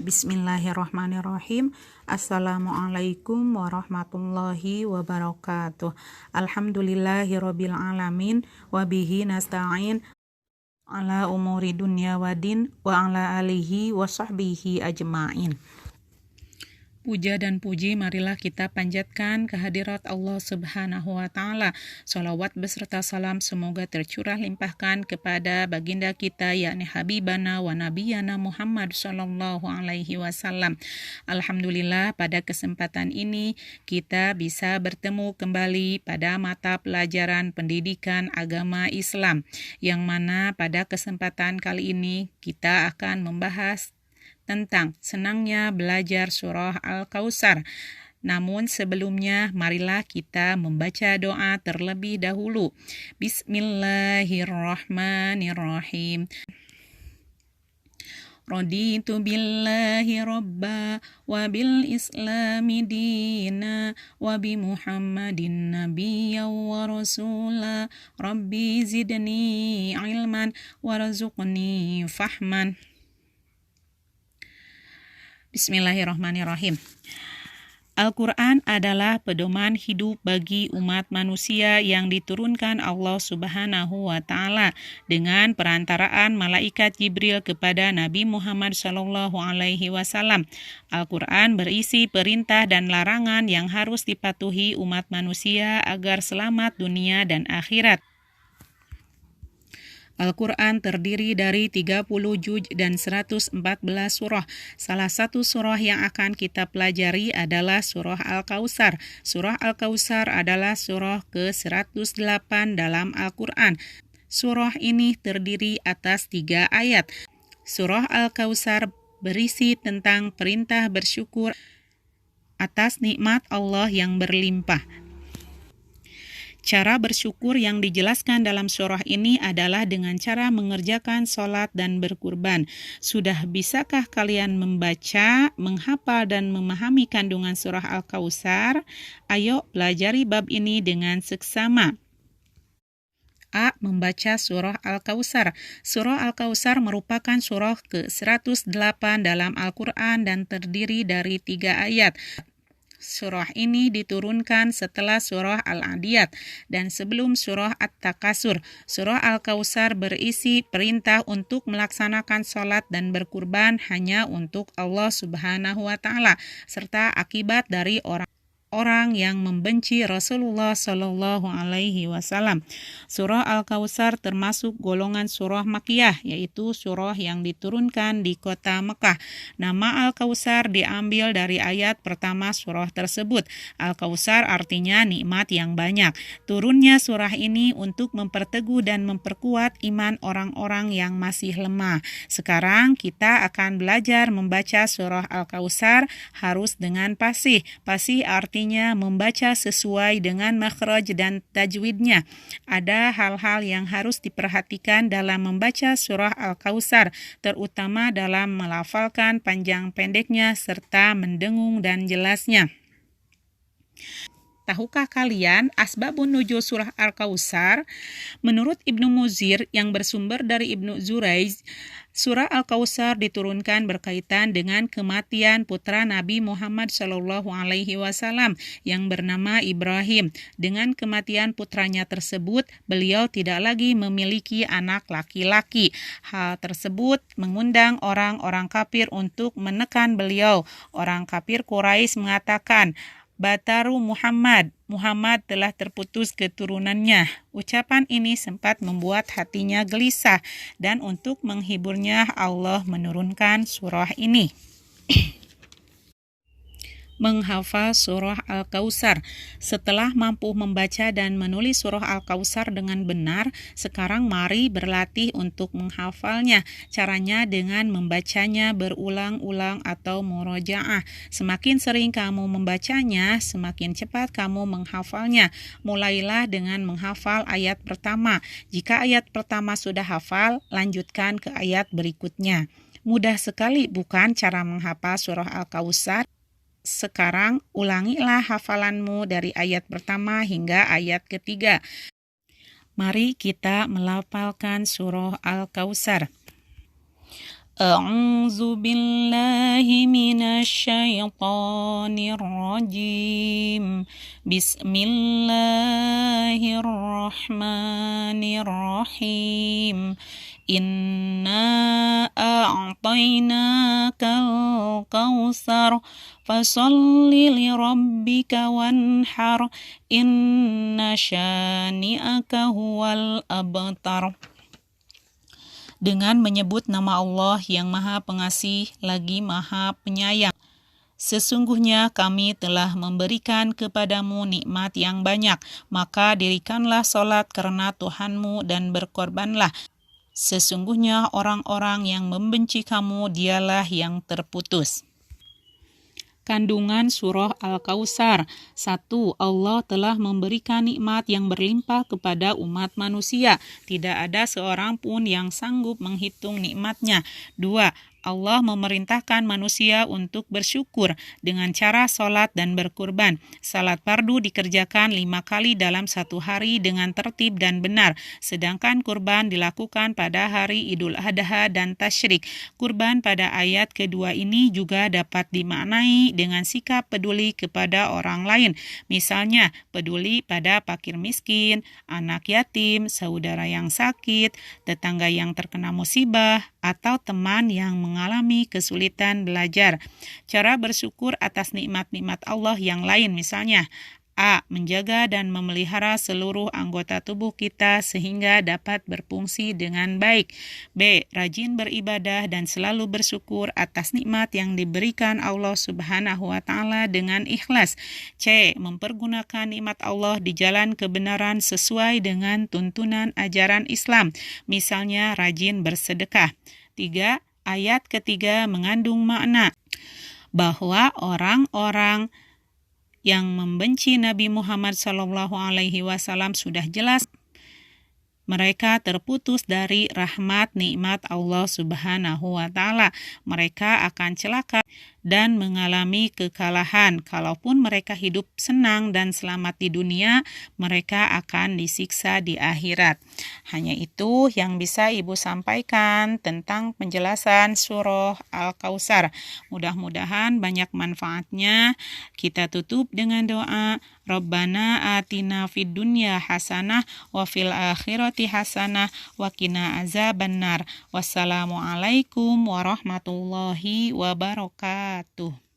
Bismillahirrahmanirrahim. Assalamualaikum warahmatullahi wabarakatuh. Alhamdulillahirabbil alamin wa bihi nasta'in ala umuri dunya wadin wa ala alihi wa sahbihi ajma'in. Puja dan puji marilah kita panjatkan kehadirat Allah Subhanahu wa Ta'ala. Salawat beserta salam semoga tercurah limpahkan kepada baginda kita, yakni Habibana wa Nabiyana Muhammad sallallahu alaihi wasallam. Alhamdulillah, pada kesempatan ini kita bisa bertemu kembali pada mata pelajaran pendidikan agama Islam, yang mana pada kesempatan kali ini kita akan membahas tentang senangnya belajar surah Al-Kautsar. Namun sebelumnya marilah kita membaca doa terlebih dahulu. Bismillahirrahmanirrahim. Raditu billahi rabba wa bil islami dina wa bi muhammadin nabiyya wa rasula rabbi zidni ilman warzuqni fahman. Bismillahirrahmanirrahim. Al-Quran adalah pedoman hidup bagi umat manusia yang diturunkan Allah Subhanahu wa Ta'ala dengan perantaraan malaikat Jibril kepada Nabi Muhammad sallallahu alaihi wasallam. Al-Quran berisi perintah dan larangan yang harus dipatuhi umat manusia agar selamat dunia dan akhirat. Al-Quran terdiri dari 30 juz dan 114 surah. Salah satu surah yang akan kita pelajari adalah surah Al-Kautsar. Surah Al-Kautsar adalah surah ke-108 dalam Al-Quran. Surah ini terdiri atas 3 ayat. Surah Al-Kautsar berisi tentang perintah bersyukur atas nikmat Allah yang berlimpah. Cara bersyukur yang dijelaskan dalam surah ini adalah dengan cara mengerjakan sholat dan berkurban. Sudah bisakah kalian membaca, menghafal, dan memahami kandungan surah Al-Kautsar? Ayo pelajari bab ini dengan seksama. A. Membaca surah Al-Kautsar. Surah Al-Kautsar merupakan surah ke-108 dalam Al-Quran dan terdiri dari 3 ayat. Surah ini diturunkan setelah surah Al-Adiyat dan sebelum surah At-Takasur. Surah Al-Kautsar berisi perintah untuk melaksanakan sholat dan berkurban hanya untuk Allah Subhanahu wa Ta'ala, serta akibat dari orang yang membenci Rasulullah Shallallahu alaihi wasallam. Surah Al-Kautsar termasuk golongan surah Makkiyah, yaitu surah yang diturunkan di kota Mekah. Nama Al-Kautsar diambil dari ayat pertama surah tersebut. Al-Kautsar artinya nikmat yang banyak. Turunnya surah ini untuk memperteguh dan memperkuat iman orang-orang yang masih lemah. Sekarang kita akan belajar membaca surah Al-Kautsar harus dengan fasih. Fasih artinya membaca sesuai dengan makhraj dan tajwidnya. Ada hal-hal yang harus diperhatikan dalam membaca surah Al-Kautsar, terutama dalam melafalkan panjang pendeknya serta mendengung dan jelasnya. Tahukah kalian asbabun nuzul surah Al-Kautsar? Menurut Ibnu Muzir yang bersumber dari Ibnu Zurayj, surah Al-Kautsar diturunkan berkaitan dengan kematian putra Nabi Muhammad sallallahu alaihi wasallam yang bernama Ibrahim. Dengan kematian putranya tersebut, beliau tidak lagi memiliki anak laki-laki. Hal tersebut mengundang orang-orang kafir untuk menekan beliau. Orang kafir Quraisy mengatakan, Bataru Muhammad telah terputus keturunannya. Ucapan ini sempat membuat hatinya gelisah dan untuk menghiburnya Allah menurunkan surah ini. Menghafal surah Al-Kautsar. Setelah mampu membaca dan menulis surah Al-Kautsar dengan benar, sekarang mari berlatih untuk menghafalnya. Caranya dengan membacanya berulang-ulang atau murojaah. Semakin sering kamu membacanya, semakin cepat kamu menghafalnya. Mulailah dengan menghafal ayat pertama. Jika ayat pertama sudah hafal, lanjutkan ke ayat berikutnya. Mudah sekali bukan cara menghafal surah Al-Kautsar? Sekarang ulangilah hafalanmu dari ayat pertama hingga ayat ketiga. Mari kita melafalkan surah Al-Kautsar. A'udzu billahi minasyaitonir rajim. Bismillahirrahmanirrahim. Inna a'tainakal kautsar fasalli lirabbika wanhar inna syani'aka huwal abtar. Dengan menyebut nama Allah yang Maha Pengasih lagi Maha Penyayang. Sesungguhnya kami telah memberikan kepadamu nikmat yang banyak, maka dirikanlah solat karena Tuhanmu dan berkorbanlah. Sesungguhnya orang-orang yang membenci kamu dialah yang terputus. Kandungan surah Al-Kautsar. 1. Allah telah memberikan nikmat yang berlimpah kepada umat manusia. Tidak ada seorang pun yang sanggup menghitung nikmatnya. 2. Allah memerintahkan manusia untuk bersyukur dengan cara sholat dan berkurban. Salat fardu dikerjakan 5 kali dalam 1 hari dengan tertib dan benar, sedangkan kurban dilakukan pada hari Idul Adha dan Tasyrik. Kurban pada ayat kedua ini juga dapat dimaknai dengan sikap peduli kepada orang lain, misalnya peduli pada fakir miskin, anak yatim, saudara yang sakit, tetangga yang terkena musibah, atau teman yang mengalami kesulitan belajar. Cara bersyukur atas nikmat-nikmat Allah yang lain misalnya: A. Menjaga dan memelihara seluruh anggota tubuh kita sehingga dapat berfungsi dengan baik. B. Rajin beribadah dan selalu bersyukur atas nikmat yang diberikan Allah Subhanahu wa Ta'ala dengan ikhlas. C. Mempergunakan nikmat Allah di jalan kebenaran sesuai dengan tuntunan ajaran Islam, misalnya rajin bersedekah. 3. Ayat ketiga mengandung makna bahwa orang-orang yang membenci Nabi Muhammad SAW sudah jelas mereka terputus dari rahmat nikmat Allah Subhanahu wa Ta'ala. Mereka akan celaka dan mengalami kekalahan. Kalaupun mereka hidup senang dan selamat di dunia, mereka akan disiksa di akhirat. Hanya itu yang bisa Ibu sampaikan tentang penjelasan surah Al-Kautsar. Mudah-mudahan banyak manfaatnya. Kita tutup dengan doa. Rabbana atina fid dunya hasanah wa fil akhirati hasanah wa qina azabannar. Wassalamualaikum warahmatullahi wabarakatuh.